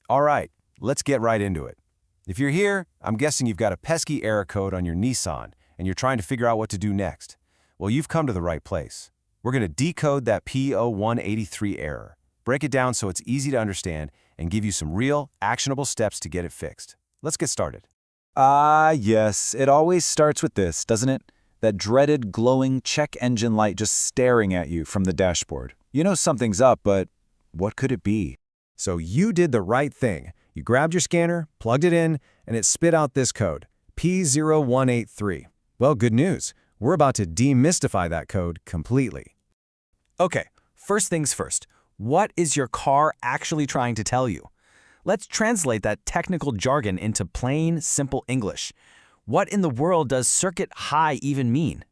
All right, let's get right into it. If you're here, I'm guessing you've got a pesky error code on your Nissan, and you're trying to figure out what to do next. Well, you've come to the right place. We're going to decode that P0183 error, break it down so it's easy to understand, and give you some real, actionable steps to get it fixed. Let's get started. Yes, it always starts with this, doesn't it? That dreaded glowing check engine light just staring at you from the dashboard. You know something's up, but what could it be? So you did the right thing. You grabbed your scanner, plugged it in, and it spit out this code, P0183. Well, good news. We're about to demystify that code completely. Okay, first things first. What is your car actually trying to tell you? Let's translate that technical jargon into plain, simple English. What in the world does circuit high even mean?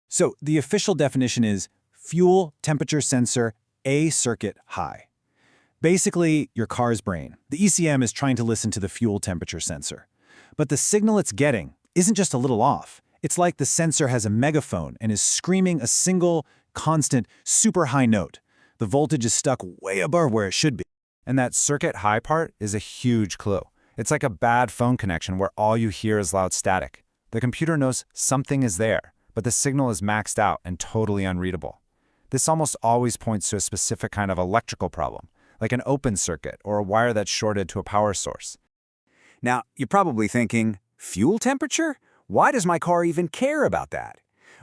So the official definition is fuel temperature sensor A circuit high. Basically, your car's brain. The ECM is trying to listen to the fuel temperature sensor. But the signal it's getting isn't just a little off. It's like the sensor has a megaphone and is screaming a single, constant, super high note. The voltage is stuck way above where it should be. And that circuit high part is a huge clue. It's like a bad phone connection where all you hear is loud static. The computer knows something is there, but the signal is maxed out and totally unreadable. This almost always points to a specific kind of electrical problem, like an open circuit or a wire that's shorted to a power source. Now, you're probably thinking, fuel temperature? Why does my car even care about that?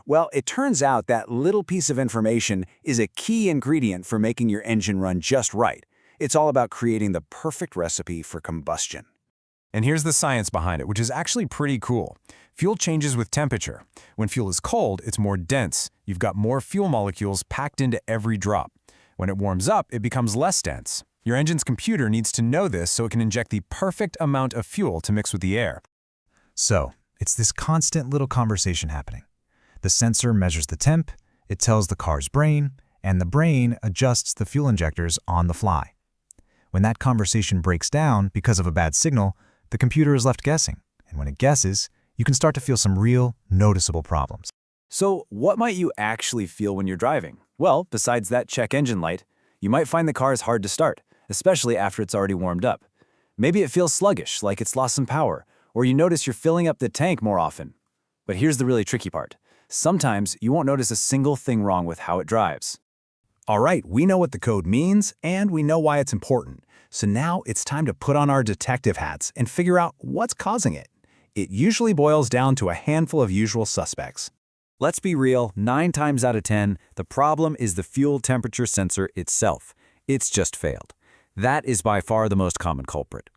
Well, it turns out that little piece of information is a key ingredient for making your engine run just right. It's all about creating the perfect recipe for combustion. And here's the science behind it, which is actually pretty cool. Fuel changes with temperature. When fuel is cold, it's more dense. You've got more fuel molecules packed into every drop. When it warms up, it becomes less dense. Your engine's computer needs to know this so it can inject the perfect amount of fuel to mix with the air. So, it's this constant little conversation happening. The sensor measures the temp, it tells the car's brain, and the brain adjusts the fuel injectors on the fly. When that conversation breaks down because of a bad signal, the computer is left guessing, and when it guesses, you can start to feel some real, noticeable problems. So what might you actually feel when you're driving? Well, besides that check engine light, you might find the car is hard to start, especially after it's already warmed up. Maybe it feels sluggish, like it's lost some power, or you notice you're filling up the tank more often. But here's the really tricky part. Sometimes you won't notice a single thing wrong with how it drives. All right, we know what the code means, and we know why it's important. So now it's time to put on our detective hats and figure out what's causing it. It usually boils down to a handful of usual suspects. Let's be real, 9 times out of 10, the problem is the fuel temperature sensor itself. It's just failed. That is by far the most common culprit.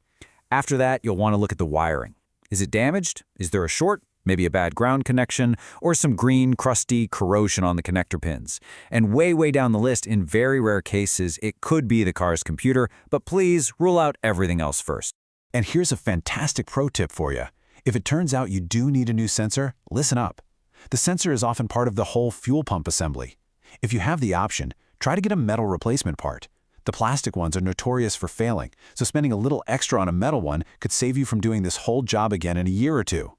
After that, you'll want to look at the wiring. Is it damaged? Is there a short? Maybe a bad ground connection, or some green, crusty corrosion on the connector pins. And way down the list, in very rare cases, it could be the car's computer, but please rule out everything else first. And here's a fantastic pro tip for you. If it turns out you do need a new sensor, listen up. The sensor is often part of the whole fuel pump assembly. If you have the option, try to get a metal replacement part. The plastic ones are notorious for failing, so spending a little extra on a metal one could save you from doing this whole job again in a year or two.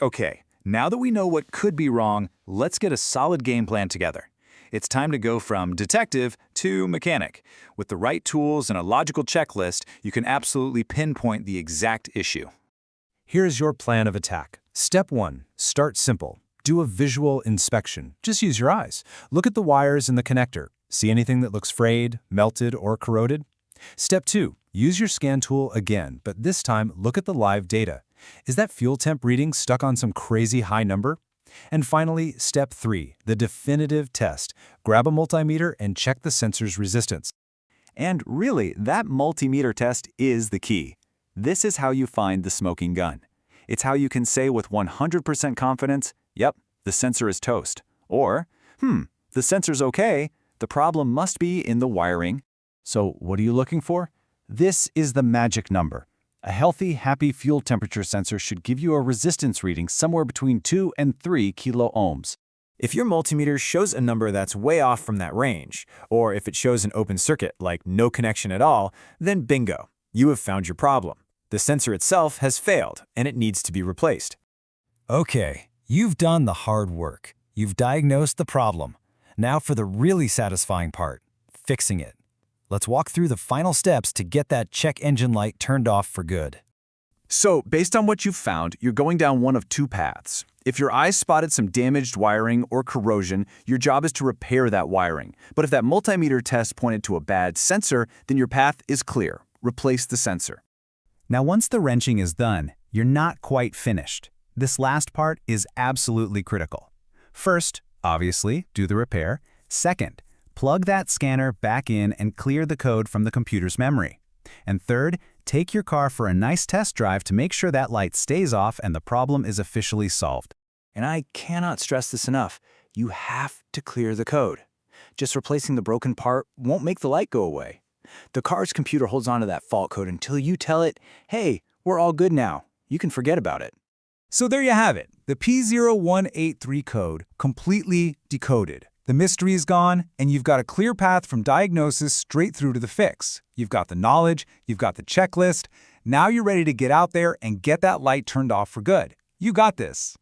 Okay, now that we know what could be wrong, let's get a solid game plan together. It's time to go from detective to mechanic. With the right tools and a logical checklist, you can absolutely pinpoint the exact issue. Here's your plan of attack. Step 1. Start simple. Do a visual inspection. Just use your eyes. Look at the wires in the connector. See anything that looks frayed, melted, or corroded? Step 2. Use your scan tool again, but this time look at the live data. Is that fuel temp reading stuck on some crazy high number? And finally, step 3, the definitive test. Grab a multimeter and check the sensor's resistance. And really, that multimeter test is the key. This is how you find the smoking gun. It's how you can say with 100% confidence, yep, the sensor is toast. Or, the sensor's okay, the problem must be in the wiring. So what are you looking for? This is the magic number. A healthy, happy fuel temperature sensor should give you a resistance reading somewhere between 2 and 3 kilo ohms. If your multimeter shows a number that's way off from that range, or if it shows an open circuit like no connection at all, then bingo, you have found your problem. The sensor itself has failed, and it needs to be replaced. Okay, you've done the hard work. You've diagnosed the problem. Now for the really satisfying part, fixing it. Let's walk through the final steps to get that check engine light turned off for good. So, based on what you've found, you're going down one of two paths. If your eyes spotted some damaged wiring or corrosion, your job is to repair that wiring. But if that multimeter test pointed to a bad sensor, then your path is clear. Replace the sensor. Now, once the wrenching is done, you're not quite finished. This last part is absolutely critical. First, obviously, do the repair. Second, plug that scanner back in and clear the code from the computer's memory. And third, take your car for a nice test drive to make sure that light stays off and the problem is officially solved. And I cannot stress this enough. You have to clear the code. Just replacing the broken part won't make the light go away. The car's computer holds onto that fault code until you tell it, hey, we're all good now. You can forget about it. So there you have it, the P0183 code completely decoded. The mystery is gone, and you've got a clear path from diagnosis straight through to the fix. You've got the knowledge, you've got the checklist. Now you're ready to get out there and get that light turned off for good. You got this.